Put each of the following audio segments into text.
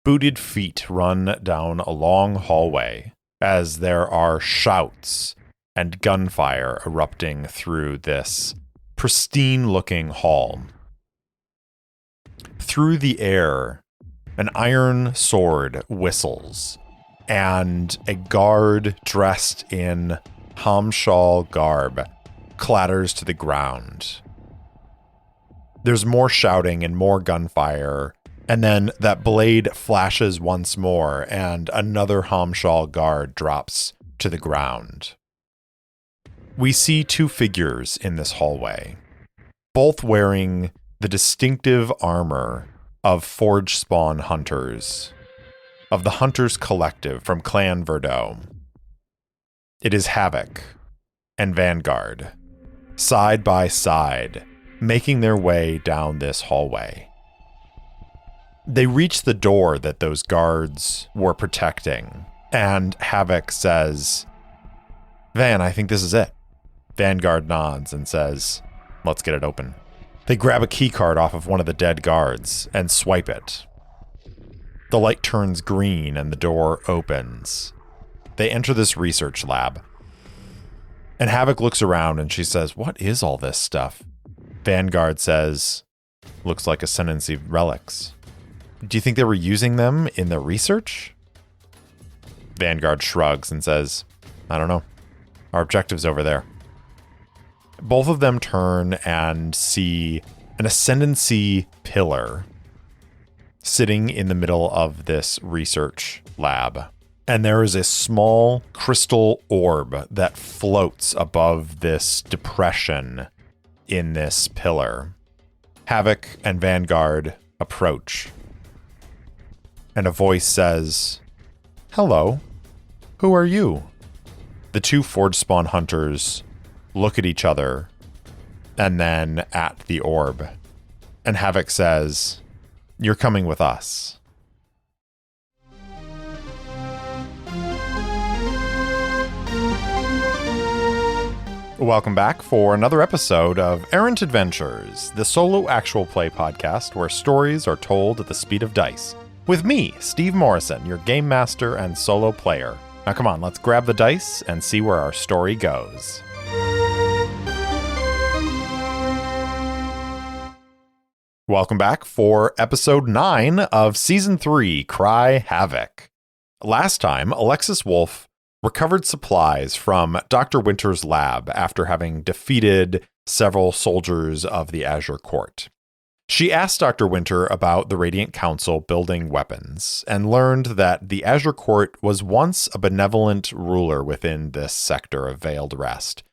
Booted feet run down a long hallway as there are shouts and gunfire erupting through this pristine-looking hall. Through the air, an iron sword whistles, and a guard dressed in Hamshal garb clatters to the ground. There's more shouting and more gunfire, and then that blade flashes once more, and another Hamshal guard drops to the ground. We see two figures in this hallway, both wearing the distinctive armor of Forge Spawn hunters, of the Hunters Collective from Clan Verdot. It is Havoc and Vanguard, side by side, making their way down this hallway. They reach the door that those guards were protecting, and Havoc says, "Van, I think this is it." Vanguard nods and says, "Let's get it open." They grab a keycard off of one of the dead guards and swipe it. The light turns green and the door opens. They enter this research lab. And Havoc looks around and she says, "What is all this stuff?" Vanguard says, "Looks like Ascendancy relics. Do you think they were using them in the research?" Vanguard shrugs and says, "I don't know. Our objective's over there." Both of them turn and see an Ascendancy pillar sitting in the middle of this research lab. And there is a small crystal orb that floats above this depression in this pillar. Havoc and Vanguard approach. And a voice says, "Hello, who are you?" The two Forge Spawn hunters look at each other and then at the orb. And Havoc says, "You're coming with us." Welcome back for another episode of Errant Adventures, the solo actual play podcast where stories are told at the speed of dice. With me, Steve Morrison, your game master and solo player. Now come on, let's grab the dice and see where our story goes. Welcome back for episode 9 of season 3, Cry Havoc. Last time, Alexis Wolfe recovered supplies from Dr. Winter's lab after having defeated several soldiers of the Azure Court. She asked Dr. Winter about the Radiant Council building weapons and learned that the Azure Court was once a benevolent ruler within this sector of Veiled Rest.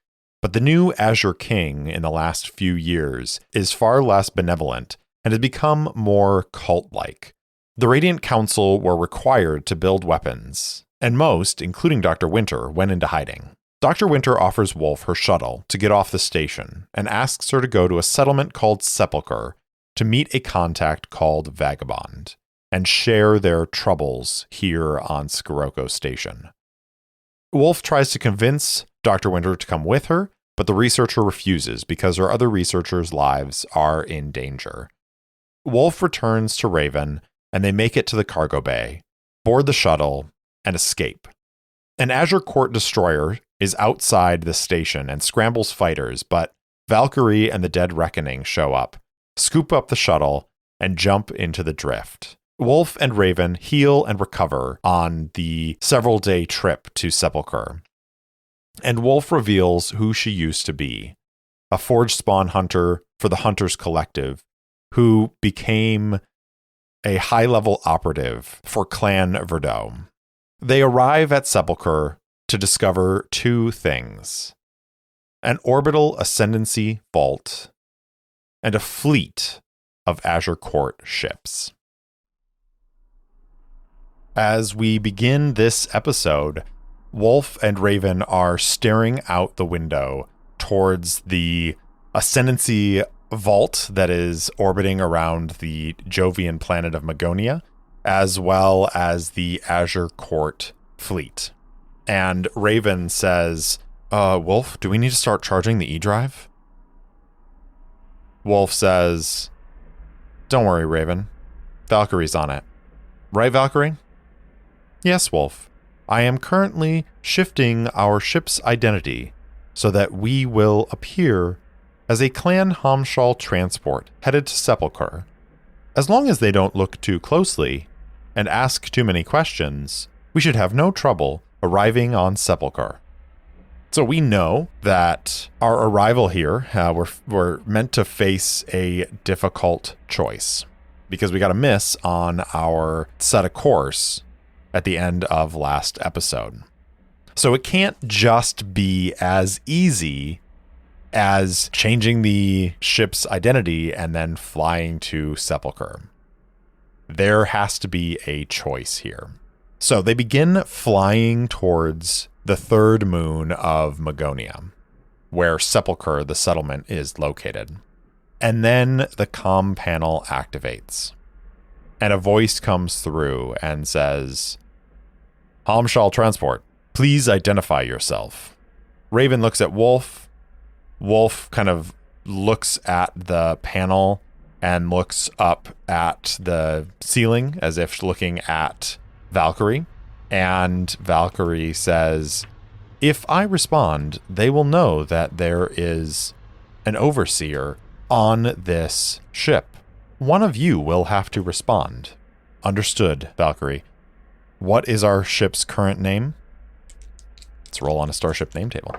But the new Azure King in the last few years is far less benevolent and has become more cult-like. The Radiant Council were required to build weapons, and most, including Dr. Winter, went into hiding. Dr. Winter offers Wolfe her shuttle to get off the station and asks her to go to a settlement called Sepulcher to meet a contact called Vagabond and share their troubles here on Scirocco Station. Wolfe tries to convince Dr. Winter to come with her, but the researcher refuses because her other researchers' lives are in danger. Wolfe returns to Raven, and they make it to the cargo bay, board the shuttle, and escape. An Azure Court destroyer is outside the station and scrambles fighters, but Valkyrie and the Dead Reckoning show up, scoop up the shuttle, and jump into the drift. Wolfe and Raven heal and recover on the several-day trip to Sepulcher. And Wolfe reveals who she used to be, a Forge Spawn hunter for the Hunters Collective, who became a high-level operative for Clan Verdot. They arrive at Sepulcher to discover two things: an orbital Ascendancy vault and a fleet of Azure Court ships. As we begin this episode, Wolfe and Raven are staring out the window towards the Ascendancy vault that is orbiting around the Jovian planet of Magonia, as well as the Azure Court fleet. And Raven says, Wolfe, do we need to start charging the E-Drive? Wolfe says, "Don't worry, Raven. Valkyrie's on it. Right, Valkyrie? Yes, Wolfe. I am currently shifting our ship's identity so that we will appear as a Clan Hamshal transport headed to Sepulcher. As long as they don't look too closely and ask too many questions, we should have no trouble arriving on Sepulcher. So we know that our arrival here, we're meant to face a difficult choice because we got a miss on our set a course at the end of last episode. So it can't just be as easy as changing the ship's identity and then flying to Sepulcher. There has to be a choice here. So they begin flying towards the third moon of Magonia, where Sepulcher, the settlement, is located. And then the comm panel activates. And a voice comes through and says, Hamshal Transport, please identify yourself. Raven looks at Wolfe. Wolfe kind of looks at the panel and looks up at the ceiling as if looking at Valkyrie. And Valkyrie says, if I respond, they will know that there is an overseer on this ship. One of you will have to respond. Understood, Valkyrie. What is our ship's current name? Let's roll on a starship name table.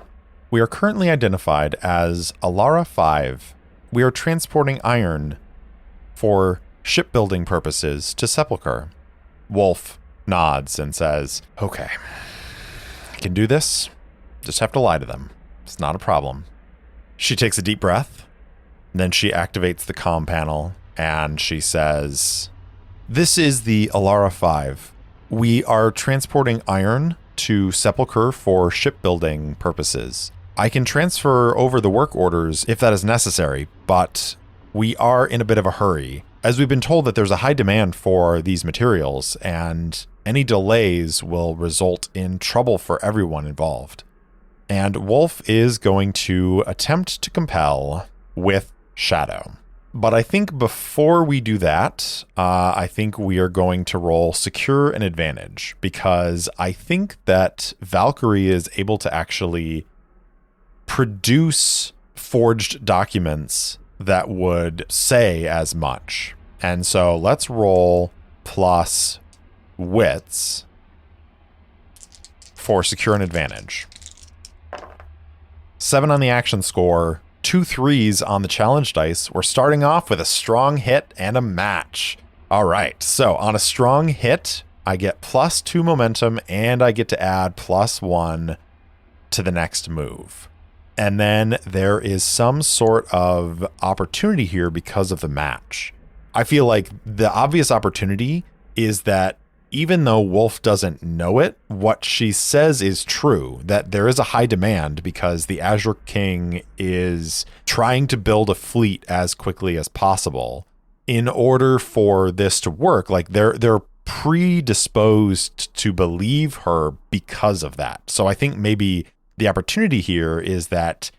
We are currently identified as Alara 5. We are transporting iron for shipbuilding purposes to Sepulcher. Wolfe nods and says, okay, I can do this. Just have to lie to them. It's not a problem. She takes a deep breath. Then she activates the comm panel and she says, this is the Alara 5. We are transporting iron to Sepulcher for shipbuilding purposes. I can transfer over the work orders if that is necessary, but we are in a bit of a hurry, as we've been told that there's a high demand for these materials, and any delays will result in trouble for everyone involved. And Wolfe is going to attempt to compel with Shadow. But I think before we do that, I think we are going to roll Secure an Advantage, because I think that Valkyrie is able to actually produce forged documents that would say as much. And so let's roll plus wits for Secure an Advantage. 7 on the action score, 2 3s on the challenge dice. We're starting off with a strong hit and a match. All right, so on a strong hit, I get +2 momentum and I get to add +1 to the next move. And then there is some sort of opportunity here because of the match. I feel like the obvious opportunity is that even though Wolfe doesn't know it, what she says is true, that there is a high demand because the Azure King is trying to build a fleet as quickly as possible. In order for this to work, like they're predisposed to believe her because of that. So I think maybe the opportunity here is that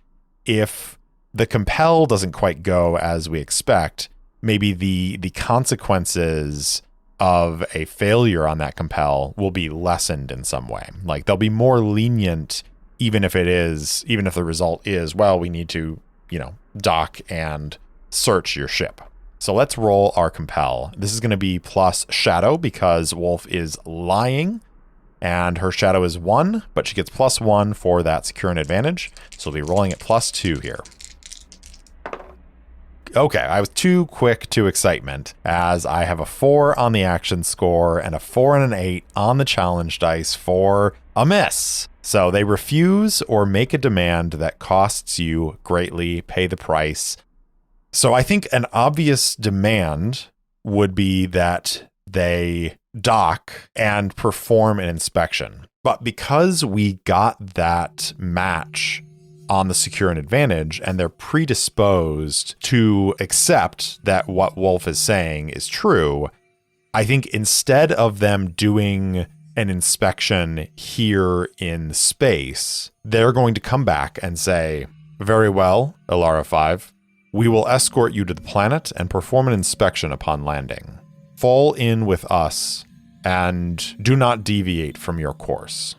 if the compel doesn't quite go as we expect, maybe the consequences of a failure on that compel will be lessened in some way. Like they'll be more lenient, even if the result is, well, we need to, dock and search your ship. So let's roll our compel. This is going to be plus Shadow because Wolfe is lying. And her Shadow is 1, but she gets +1 for that Secure an Advantage. So we'll be rolling at +2 here. Okay, I was too quick to excitement, as I have a 4 on the action score and a 4 and an 8 on the challenge dice for a miss. So they refuse or make a demand that costs you greatly, pay the price. So I think an obvious demand would be that they dock and perform an inspection. But because we got that match on the Secure an Advantage and they're predisposed to accept that what Wolfe is saying is true, I think instead of them doing an inspection here in space, they're going to come back and say, very well, Alara 5, we will escort you to the planet and perform an inspection upon landing. Fall in with us and do not deviate from your course.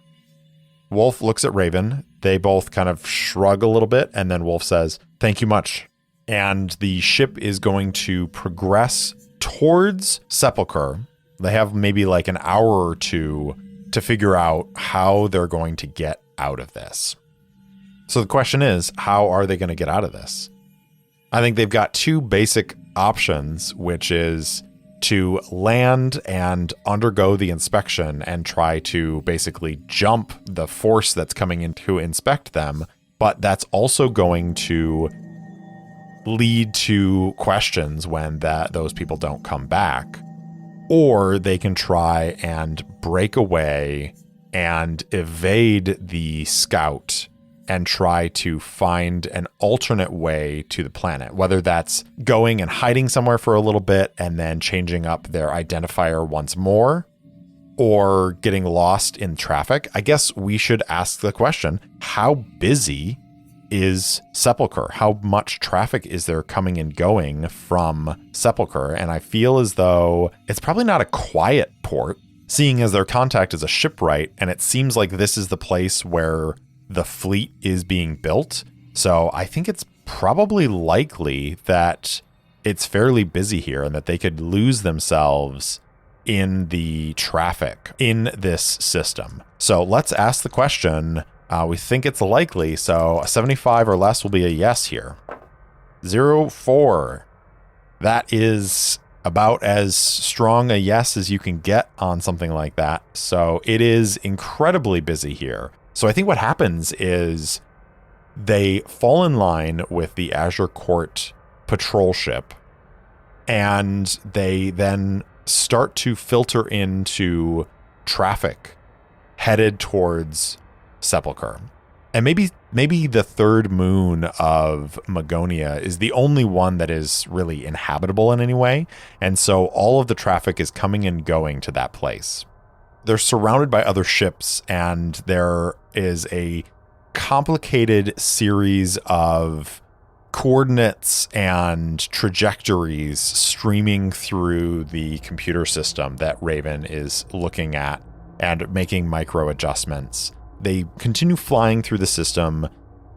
Wolfe looks at Raven. They both kind of shrug a little bit, and then Wolfe says, "Thank you much." And the ship is going to progress towards Sepulcher. They have maybe like an hour or two to figure out how they're going to get out of this. So the question is, how are they going to get out of this? I think they've got two basic options, which is to land and undergo the inspection and try to basically jump the force that's coming in to inspect them. But that's also going to lead to questions when those people don't come back. Or they can try and break away and evade the scout and try to find an alternate way to the planet, whether that's going and hiding somewhere for a little bit and then changing up their identifier once more, or getting lost in traffic. I guess we should ask the question, how busy is Sepulcher? How much traffic is there coming and going from Sepulcher? And I feel as though it's probably not a quiet port, seeing as their contact is a shipwright, and it seems like this is the place where the fleet is being built. So I think it's probably likely that it's fairly busy here and that they could lose themselves in the traffic in this system. So let's ask the question. We think it's likely, so a 75 or less will be a yes here. 04. That is about as strong a yes as you can get on something like that. So it is incredibly busy here. So I think what happens is they fall in line with the Azure Court patrol ship, and they then start to filter into traffic headed towards Sepulcher. And maybe the third moon of Magonia is the only one that is really inhabitable in any way. And so all of the traffic is coming and going to that place. They're surrounded by other ships, and there is a complicated series of coordinates and trajectories streaming through the computer system that Raven is looking at and making micro adjustments. They continue flying through the system.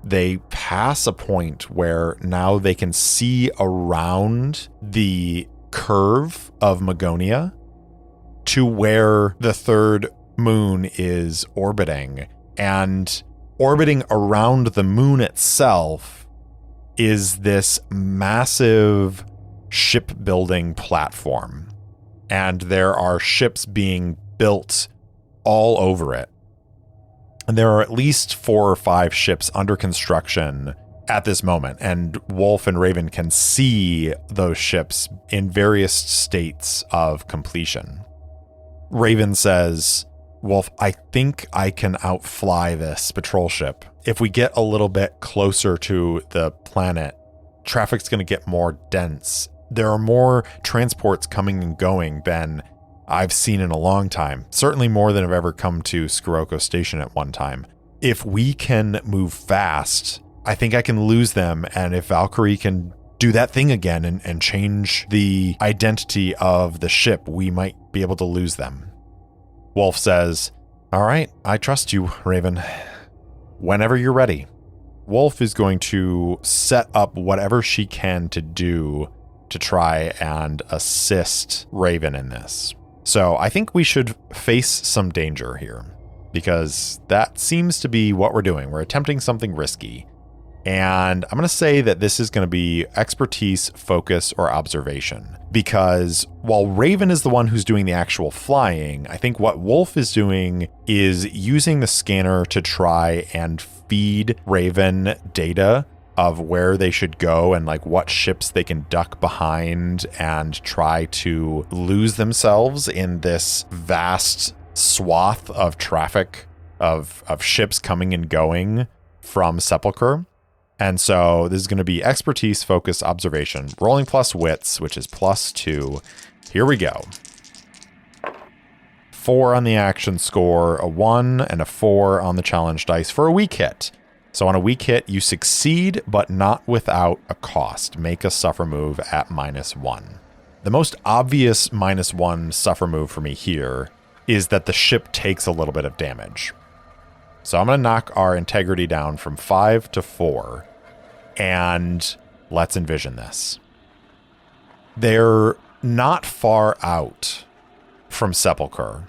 They pass a point where now they can see around the curve of Magonia to where the third moon is orbiting. And orbiting around the moon itself is this massive shipbuilding platform. And there are ships being built all over it. And there are at least 4 or 5 ships under construction at this moment. And Wolfe and Raven can see those ships in various states of completion. Raven says, "Wolfe, I think I can outfly this patrol ship. If we get a little bit closer to the planet, traffic's going to get more dense. There are more transports coming and going than I've seen in a long time. Certainly more than have ever come to Scirocco Station at one time. If we can move fast, I think I can lose them. And if Valkyrie can do that thing again and change the identity of the ship, we might be able to lose them." Wolfe says, "All right, I trust you, Raven. Whenever you're ready." Wolfe is going to set up whatever she can to do to try and assist Raven in this. So I think we should face some danger here, because that seems to be what we're doing. We're attempting something risky. And I'm going to say that this is going to be expertise, focus, or observation. Because while Raven is the one who's doing the actual flying, I think what Wolfe is doing is using the scanner to try and feed Raven data of where they should go and like what ships they can duck behind and try to lose themselves in this vast swath of traffic of ships coming and going from Sepulcher. And so this is going to be expertise, focus, observation, rolling plus wits, which is +2. Here we go. 4 on the action score, a 1 and a 4 on the challenge dice for a weak hit. So on a weak hit, you succeed, but not without a cost. Make a suffer move at -1. The most obvious -1 suffer move for me here is that the ship takes a little bit of damage. So I'm going to knock our integrity down from 5 to 4, and let's envision this. They're not far out from Sepulcher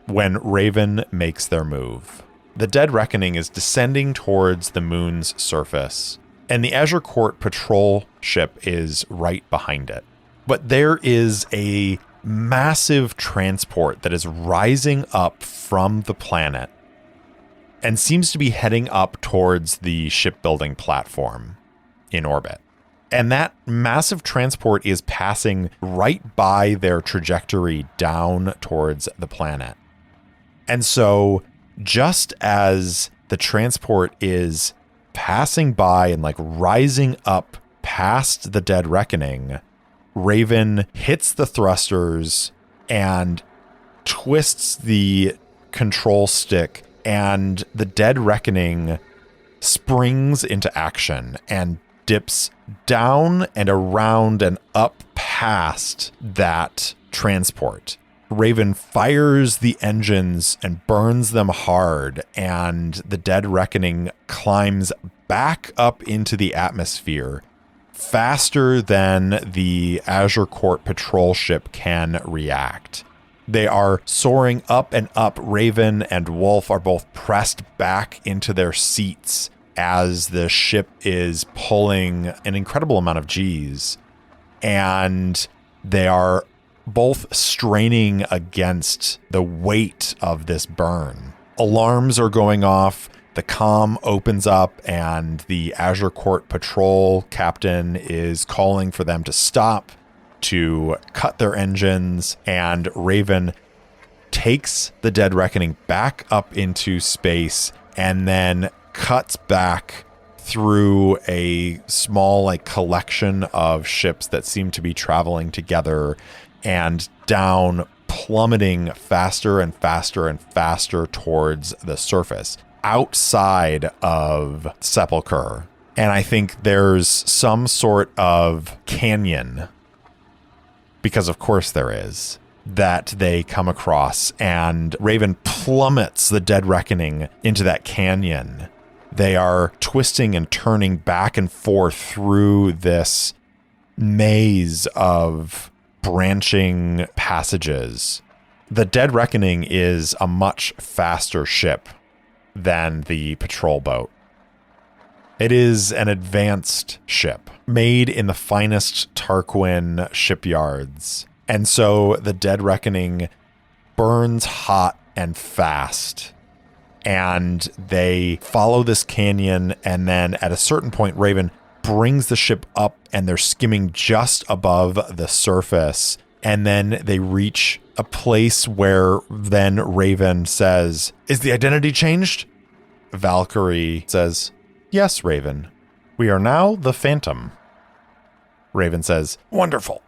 when Raven makes their move. The Dead Reckoning is descending towards the moon's surface, and the Azure Court patrol ship is right behind it. But there is a massive transport that is rising up from the planet and seems to be heading up towards the shipbuilding platform in orbit. And that massive transport is passing right by their trajectory down towards the planet. And so just as the transport is passing by and like rising up past the Dead Reckoning, Raven hits the thrusters and twists the control stick, and the Dead Reckoning springs into action and dips down and around and up past that transport. Raven fires the engines and burns them hard, and the Dead Reckoning climbs back up into the atmosphere faster than the Azure Court patrol ship can react. They are soaring up and up. Raven and Wolfe are both pressed back into their seats as the ship is pulling an incredible amount of G's, and they are both straining against the weight of this burn. Alarms are going off. The comm opens up, and the Azure Court patrol captain is calling for them to stop, to cut their engines, and Raven takes the Dead Reckoning back up into space and then cuts back through a small like collection of ships that seem to be traveling together and down, plummeting faster and faster and faster towards the surface outside of Sepulcher. And I think there's some sort of canyon, because of course there is, that they come across, and Raven plummets the Dead Reckoning into that canyon. They are twisting and turning back and forth through this maze of branching passages. The Dead Reckoning is a much faster ship than the patrol boat. It is an advanced ship made in the finest Tarquin shipyards. And so the Dead Reckoning burns hot and fast. And they follow this canyon, and then at a certain point, Raven brings the ship up, and they're skimming just above the surface. And then they reach a place where then Raven says, "Is the identity changed?" Valkyrie says, "Yes, Raven. We are now the Phantom." Raven says, "Wonderful."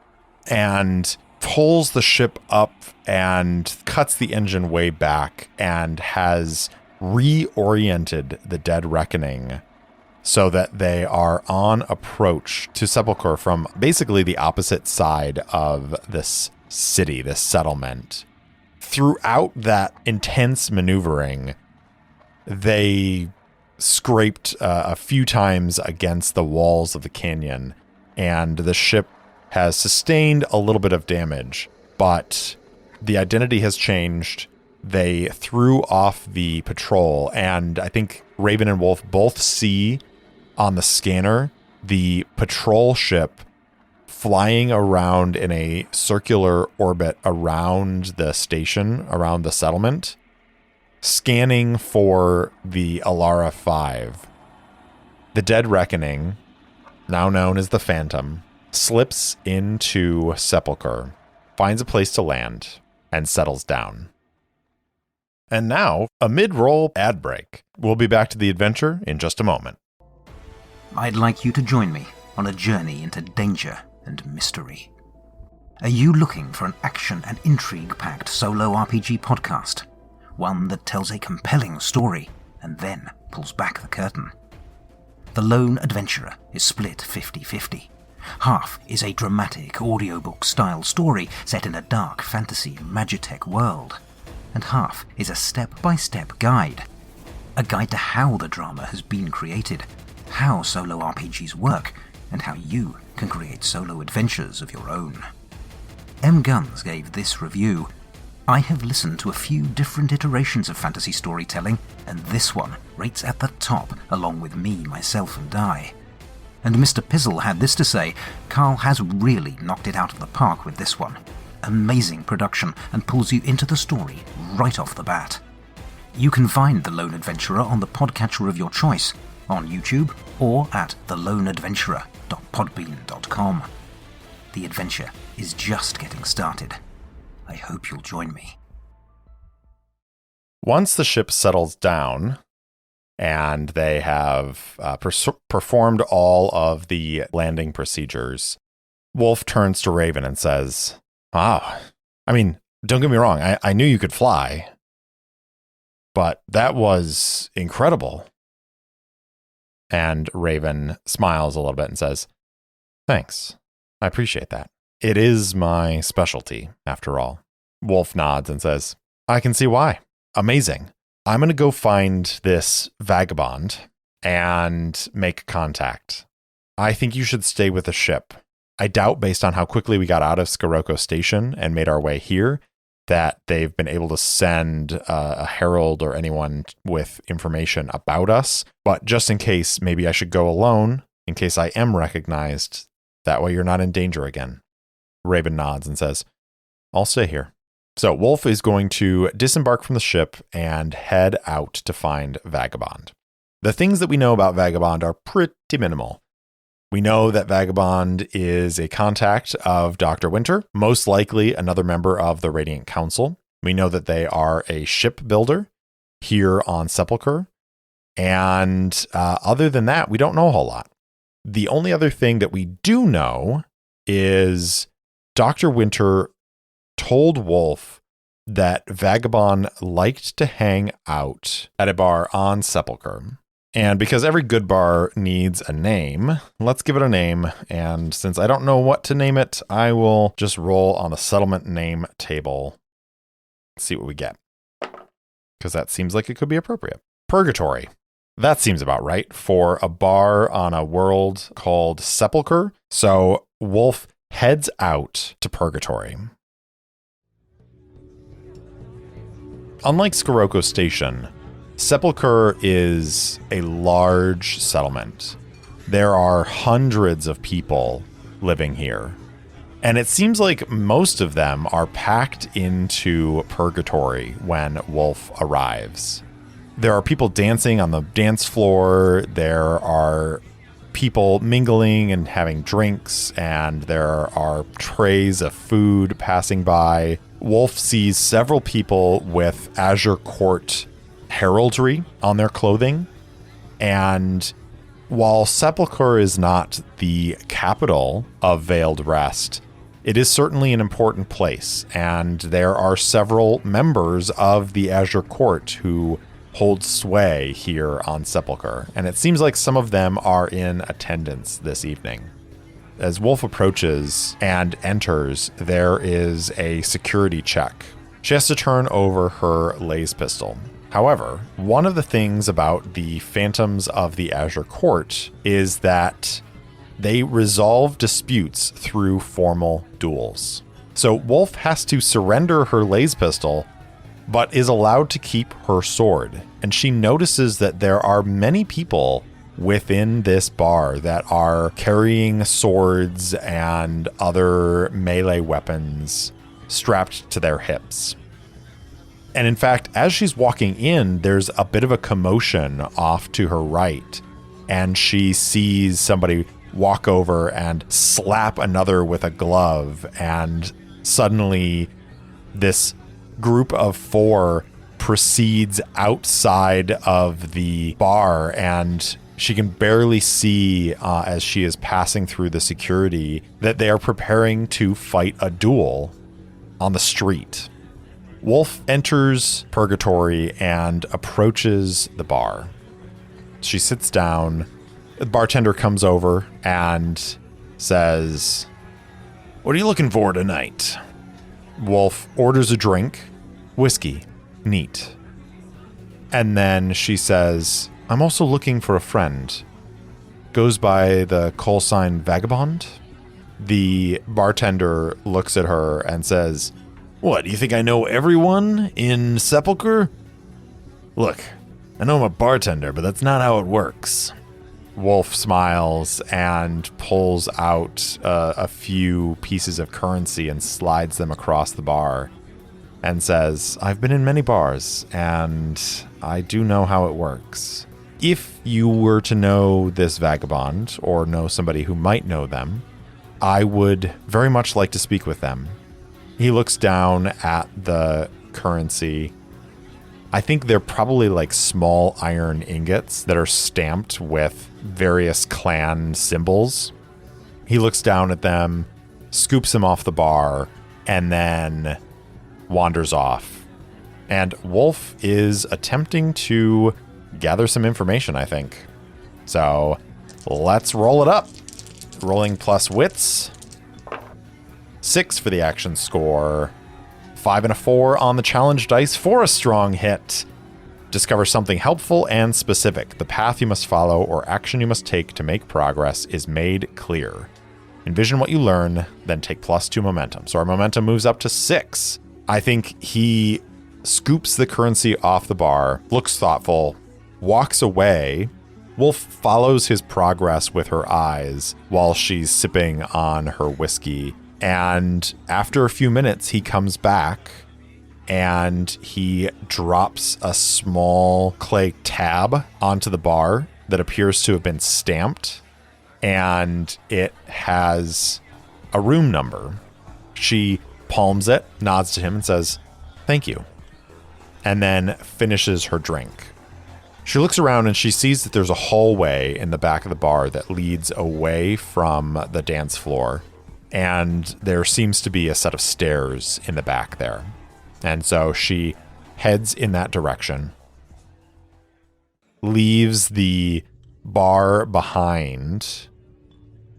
And pulls the ship up and cuts the engine way back and has reoriented the Dead Reckoning so that they are on approach to Sepulcher from basically the opposite side of this city, this settlement. Throughout that intense maneuvering, they scraped a few times against the walls of the canyon, and the ship has sustained a little bit of damage, but the identity has changed. They threw off the patrol, and I think Raven and Wolfe both see on the scanner the patrol ship flying around in a circular orbit around the station, around the settlement, scanning for the Alara 5. The Dead Reckoning, now known as the Phantom, slips into Sepulcher, finds a place to land, and settles down. And now, a mid-roll ad break. We'll be back to the adventure in just a moment. I'd like you to join me on a journey into danger and mystery. Are you looking for an action and intrigue-packed solo RPG podcast? One that tells a compelling story and then pulls back the curtain. The Lone Adventurer is split 50-50. Half is a dramatic audiobook-style story set in a dark fantasy Magitech world, and half is a step-by-step guide. A guide to how the drama has been created, how solo RPGs work, and how you can create solo adventures of your own. M. Guns gave this review. I have listened to a few different iterations of fantasy storytelling, and this one rates at the top along with Me, Myself and I. And Mr. Pizzle had this to say, Carl has really knocked it out of the park with this one. Amazing production and pulls you into the story right off the bat. You can find The Lone Adventurer on the podcatcher of your choice, on YouTube or at theloneadventurer.podbean.com. The adventure is just getting started. I hope you'll join me. Once the ship settles down and they have performed all of the landing procedures, Wolfe turns to Raven and says, "Wow, I mean, don't get me wrong, I knew you could fly, but that was incredible." And Raven smiles a little bit and says, "Thanks. I appreciate that. It is my specialty, after all." Wolfe nods and says, "I can see why. Amazing. I'm going to go find this vagabond and make contact. I think you should stay with the ship. I doubt, based on how quickly we got out of Scirocco Station and made our way here, that they've been able to send a herald or anyone with information about us. But just in case, maybe I should go alone, in case I am recognized. That way you're not in danger again." Raven nods and says, "I'll stay here." So Wolfe is going to disembark from the ship and head out to find Vagabond. The things that we know about Vagabond are pretty minimal. We know that Vagabond is a contact of Dr. Winter, most likely another member of the Radiant Council. We know that they are a shipbuilder here on Sepulcher. And other than that, we don't know a whole lot. The only other thing that we do know is Dr. Winter told Wolfe that Vagabond liked to hang out at a bar on Sepulcher. And because every good bar needs a name, let's give it a name. And since I don't know what to name it, I will just roll on the settlement name table. Let's see what we get, because that seems like it could be appropriate. Purgatory. That seems about right for a bar on a world called Sepulcher. So Wolfe heads out to Purgatory. Unlike Scirocco Station, Sepulcher is a large settlement. There are hundreds of people living here. And it seems like most of them are packed into Purgatory when Wolfe arrives. There are people dancing on the dance floor. There are people mingling and having drinks, and there are trays of food passing by. Wolfe sees several people with Azure Court heraldry on their clothing. And while Sepulcher is not the capital of Veiled Rest, it is certainly an important place. And there are several members of the Azure Court who hold sway here on Sepulcher. And it seems like some of them are in attendance this evening. As Wolfe approaches and enters, there is a security check. She has to turn over her laser pistol. However, one of the things about the Phantoms of the Azure Court is that they resolve disputes through formal duels. So Wolfe has to surrender her laser pistol, but is allowed to keep her sword. And she notices that there are many people within this bar that are carrying swords and other melee weapons strapped to their hips. And in fact, as she's walking in, there's a bit of a commotion off to her right, and she sees somebody walk over and slap another with a glove, and suddenly this group of 4 proceeds outside of the bar, and she can barely see as she is passing through the security that they are preparing to fight a duel on the street. Wolfe enters Purgatory and approaches the bar. She sits down. The bartender comes over and says, "What are you looking for tonight?" Wolfe orders a drink, whiskey, neat. And then she says, I'm also looking for a friend. Goes by the call sign Vagabond. The bartender looks at her and says, what, do you think I know everyone in Sepulcher? Look, I know I'm a bartender, but that's not how it works. Wolfe smiles and pulls out a few pieces of currency and slides them across the bar and says, I've been in many bars, and I do know how it works. If you were to know this vagabond or know somebody who might know them, I would very much like to speak with them. He looks down at the currency. I think they're probably like small iron ingots that are stamped with various clan symbols. He looks down at them, scoops them off the bar, and then wanders off. And Wolfe is attempting to gather some information, I think. So let's roll it up. Rolling plus wits. 6 for the action score. 5 and a 4 on the challenge dice for a strong hit. Discover something helpful and specific. The path you must follow or action you must take to make progress is made clear. Envision what you learn, then take +2 momentum. So our momentum moves up to 6. I think he scoops the currency off the bar, looks thoughtful, walks away. Wolfe follows his progress with her eyes while she's sipping on her whiskey. And after a few minutes, he comes back and he drops a small clay tab onto the bar that appears to have been stamped. And it has a room number. She palms it, nods to him and says, thank you. And then finishes her drink. She looks around and she sees that there's a hallway in the back of the bar that leads away from the dance floor. And there seems to be a set of stairs in the back there. And so she heads in that direction, leaves the bar behind,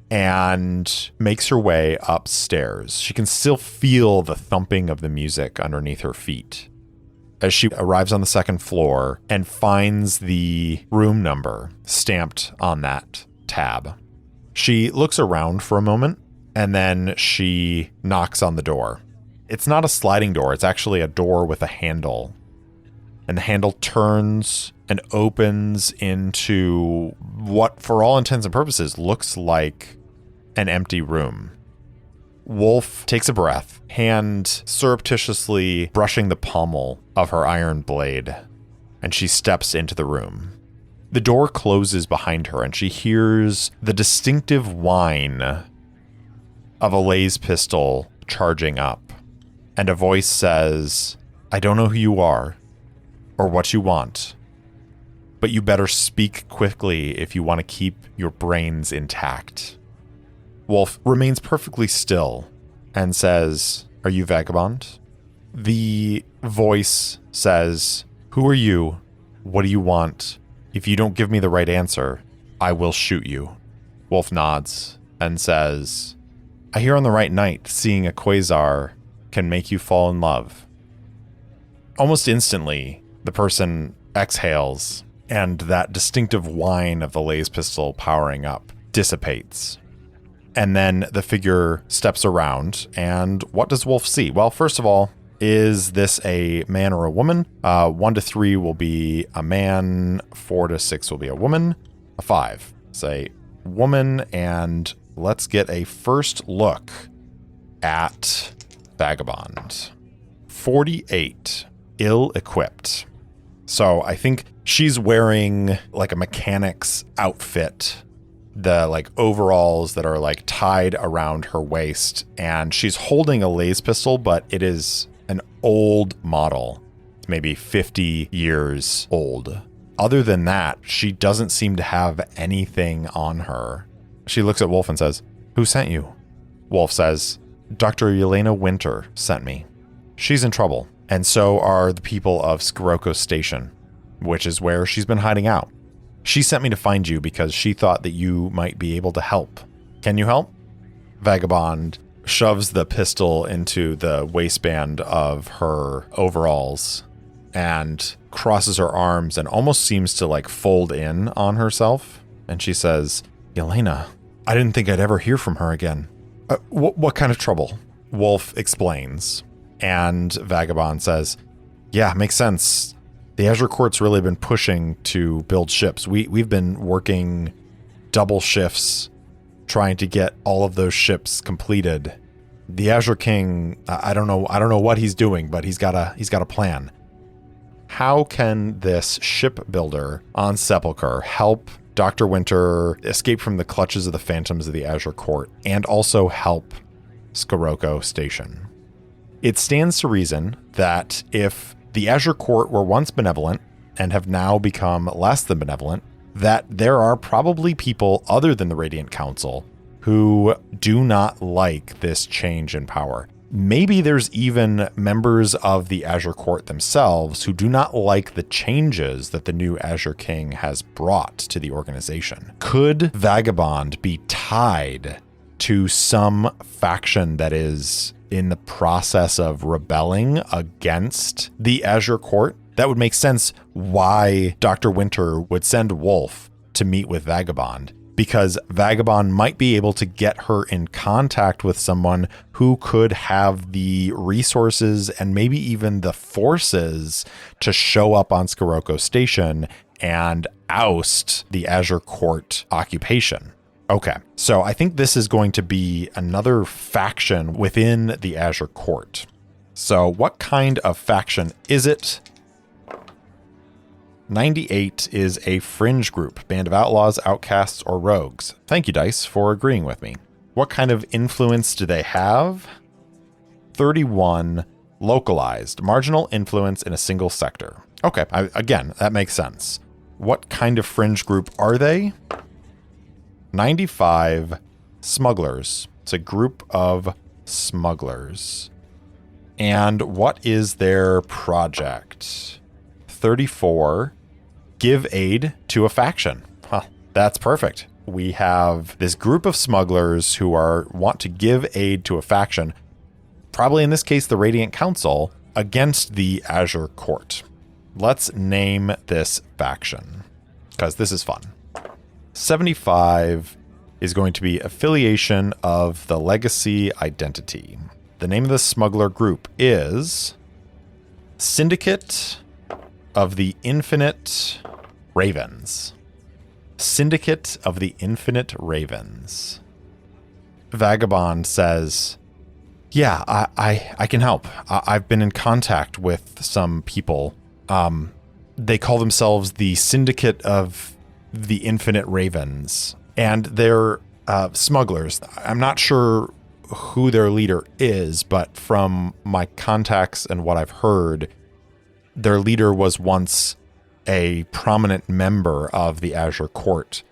and makes her way upstairs. She can still feel the thumping of the music underneath her feet as she arrives on the second floor and finds the room number stamped on that tab. She looks around for a moment and then she knocks on the door. It's not a sliding door. It's actually a door with a handle. And the handle turns and opens into what, for all intents and purposes, looks like an empty room. Wolfe takes a breath, hand surreptitiously brushing the pommel of her iron blade, and she steps into the room. The door closes behind her, and she hears the distinctive whine of a laser pistol charging up. And a voice says, I don't know who you are or what you want, but you better speak quickly if you want to keep your brains intact. Wolfe remains perfectly still and says, are you Vagabond? The voice says, who are you? What do you want? If you don't give me the right answer, I will shoot you. Wolfe nods and says, I hear on the right night seeing a quasar can make you fall in love. Almost instantly, the person exhales, and that distinctive whine of the laser pistol powering up dissipates. And then the figure steps around, and what does Wolfe see? Well, first of all, is this a man or a woman? 1 to 3 will be a man, 4 to 6 will be a woman, a 5. Say woman, and let's get a first look at Vagabond. 48, ill-equipped. So I think she's wearing like a mechanic's outfit, the like overalls that are like tied around her waist, and she's holding a laser pistol, but it is an old model, maybe 50 years old. Other than that, she doesn't seem to have anything on her. She looks at Wolfe and says, who sent you? Wolfe says, Dr. Yelena Winter sent me. She's in trouble, and so are the people of Sirocco Station, which is where she's been hiding out. She sent me to find you because she thought that you might be able to help. Can you help? Vagabond shoves the pistol into the waistband of her overalls and crosses her arms and almost seems to like fold in on herself. And she says, Yelena, I didn't think I'd ever hear from her again. What kind of trouble? Wolfe explains. And Vagabond says, yeah, makes sense. The Azure Court's really been pushing to build ships. We've been working double shifts trying to get all of those ships completed. The Azure King, I don't know what he's doing, but he's got a plan. How can this shipbuilder on Sepulcher help Dr. Winter escape from the clutches of the phantoms of the Azure Court and also help Scirocco Station? It stands to reason that if the Azure Court were once benevolent and have now become less than benevolent, that there are probably people other than the Radiant Council who do not like this change in power. Maybe there's even members of the Azure Court themselves who do not like the changes that the new Azure King has brought to the organization. Could Vagabond be tied to some faction that is in the process of rebelling against the Azure Court? That would make sense why Dr. Winter would send Wolfe to meet with Vagabond, because Vagabond might be able to get her in contact with someone who could have the resources and maybe even the forces to show up on Scirocco Station and oust the Azure Court occupation. Okay, so I think this is going to be another faction within the Azure Court. So what kind of faction is it? 98 is a fringe group, band of outlaws, outcasts, or rogues. Thank you, Dice, for agreeing with me. What kind of influence do they have? 31, localized, marginal influence in a single sector. Okay, again, that makes sense. What kind of fringe group are they? 95, smugglers. It's a group of smugglers. And what is their project? 34, give aid to a faction. Huh, that's perfect. We have this group of smugglers who want to give aid to a faction, probably in this case the Radiant Council, against the Azure Court. Let's name this faction, because this is fun. 75 is going to be affiliation of the legacy identity. The name of the smuggler group is Syndicate of the Infinite Ravens. Syndicate of the Infinite Ravens. Vagabond says, yeah, I can help. I've been in contact with some people. They call themselves the Syndicate of the Infinite Ravens, and they're smugglers. I'm not sure who their leader is, but from my contacts and what I've heard, their leader was once a prominent member of the Azure Court.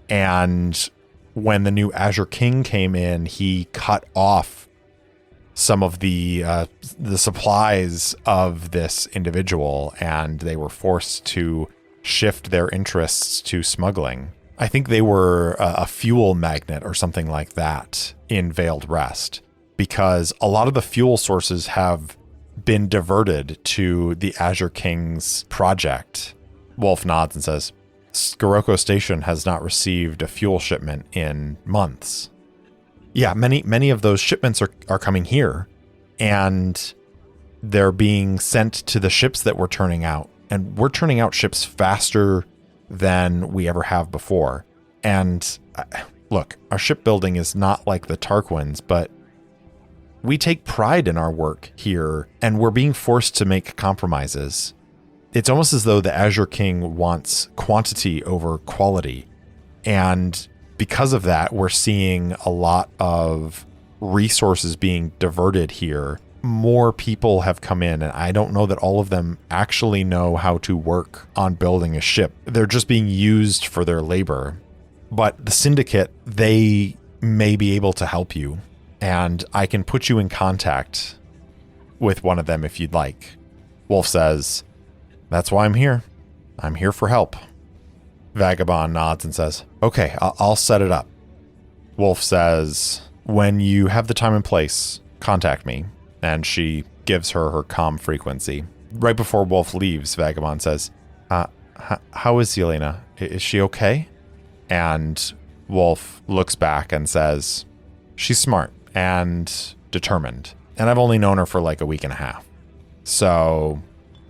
And when the new Azure King came in, he cut off some of the supplies of this individual, and they were forced to shift their interests to smuggling. I think they were a fuel magnet or something like that in Veiled Rest, because a lot of the fuel sources have been diverted to the Azure King's project. Wolfe nods and says, Scirocco Station has not received a fuel shipment in months. Yeah, many of those shipments are coming here, and they're being sent to the ships that we're turning out. And we're turning out ships faster than we ever have before. And look, our shipbuilding is not like the Tarquins, but we take pride in our work here, and we're being forced to make compromises. It's almost as though the Azure King wants quantity over quality. And because of that, we're seeing a lot of resources being diverted here. More people have come in, and I don't know that all of them actually know how to work on building a ship. They're just being used for their labor. But the Syndicate, they may be able to help you, and I can put you in contact with one of them if you'd like. Wolfe says, that's why I'm here. I'm here for help. Vagabond nods and says, okay, I'll set it up. Wolfe says, when you have the time and place, contact me. And she gives her comm frequency. Right before Wolfe leaves, Vagabond says, how is Yelena? Is she okay? And Wolfe looks back and says, she's smart and determined. And I've only known her for like a week and a half. So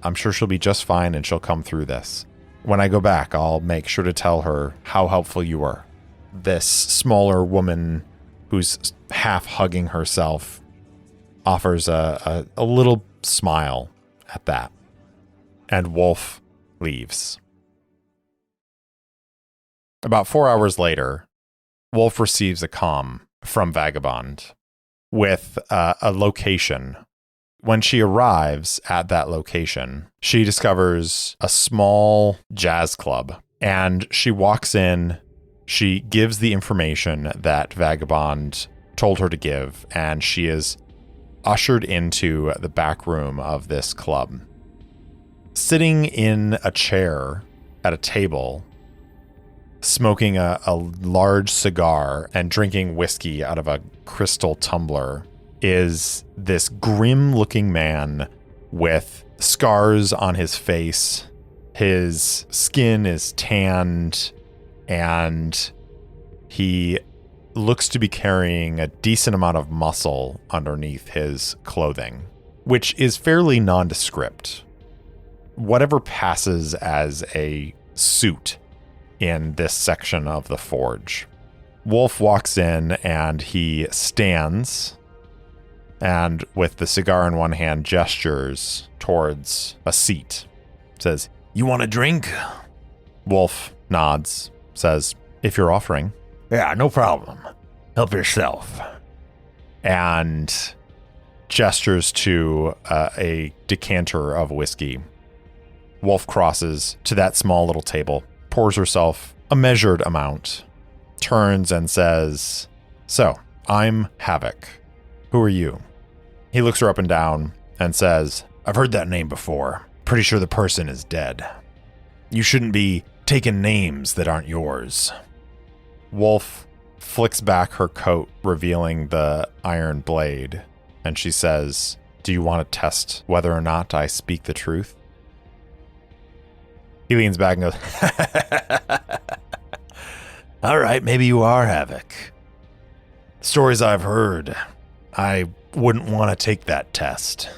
I'm sure she'll be just fine and she'll come through this. When I go back, I'll make sure to tell her how helpful you were. This smaller woman who's half hugging herself offers a little smile at that. And Wolfe leaves. About 4 hours later, Wolfe receives a comm from Vagabond with a location. When she arrives at that location, she discovers a small jazz club, and she walks in. She gives the information that Vagabond told her to give, and she is ushered into the back room of this club. Sitting in a chair at a table, smoking a large cigar and drinking whiskey out of a crystal tumbler, is this grim-looking man with scars on his face. His skin is tanned, and he looks to be carrying a decent amount of muscle underneath his clothing, which is fairly nondescript. Whatever passes as a suit in this section of the forge. Wolfe walks in and he stands and with the cigar in one hand gestures towards a seat. Says, "You want a drink?" Wolfe nods, says, "If you're offering." "Yeah, no problem. Help yourself." And gestures to a decanter of whiskey. Wolfe crosses to that small little table, pours herself a measured amount, turns and says, "So, I'm Havoc. Who are you?" He looks her up and down and says, "I've heard that name before. Pretty sure the person is dead. You shouldn't be taking names that aren't yours." Wolfe flicks back her coat, revealing the iron blade, and she says, "Do you want to test whether or not I speak the truth?" He leans back and goes, "All right, maybe you are Havoc. Stories I've heard, I wouldn't want to take that test.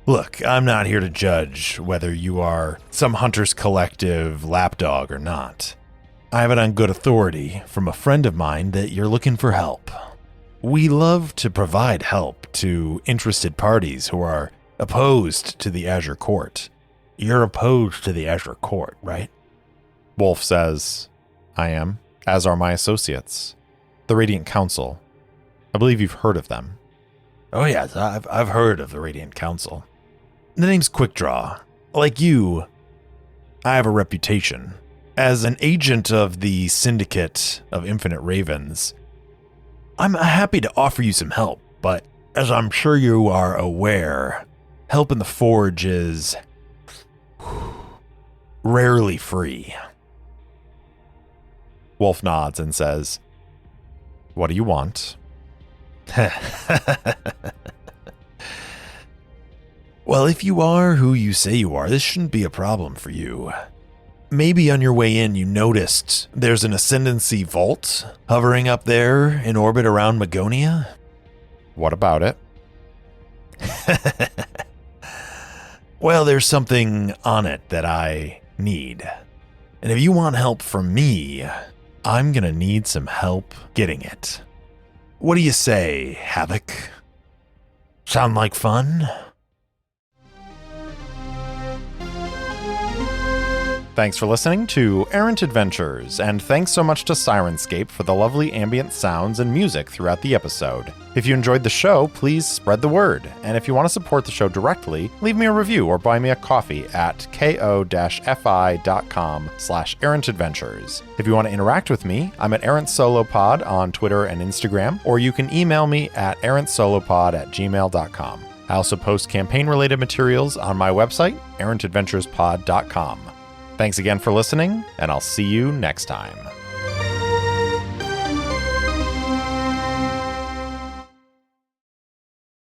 Look, I'm not here to judge whether you are some Hunters Collective lapdog or not. I have it on good authority from a friend of mine that you're looking for help. We love to provide help to interested parties who are opposed to the Azure Court." "You're opposed to the Azure Court, right?" Wolfe says, "I am, as are my associates, the Radiant Council. I believe you've heard of them." "Oh yes, I've heard of the Radiant Council. The name's Quickdraw. Like you, I have a reputation. As an agent of the Syndicate of Infinite Ravens, I'm happy to offer you some help, but as I'm sure you are aware, help in the Forge is rarely free." Wolfe nods and says, "What do you want?" "Well, if you are who you say you are, this shouldn't be a problem for you. Maybe on your way in you noticed there's an Ascendancy vault hovering up there in orbit around Magonia?" "What about it?" "Well, there's something on it that I need. And if you want help from me, I'm gonna need some help getting it. What do you say, Havoc? Sound like fun?" Thanks for listening to Errant Adventures, and thanks so much to Syrinscape for the lovely ambient sounds and music throughout the episode. If you enjoyed the show, please spread the word, and if you want to support the show directly, leave me a review or buy me a coffee at ko-fi.com/errantadventures. If you want to interact with me, I'm at Errant Solo Pod on Twitter and Instagram, or you can email me at errantsolopod@gmail.com. I also post campaign-related materials on my website, errantadventurespod.com. Thanks again for listening, and I'll see you next time.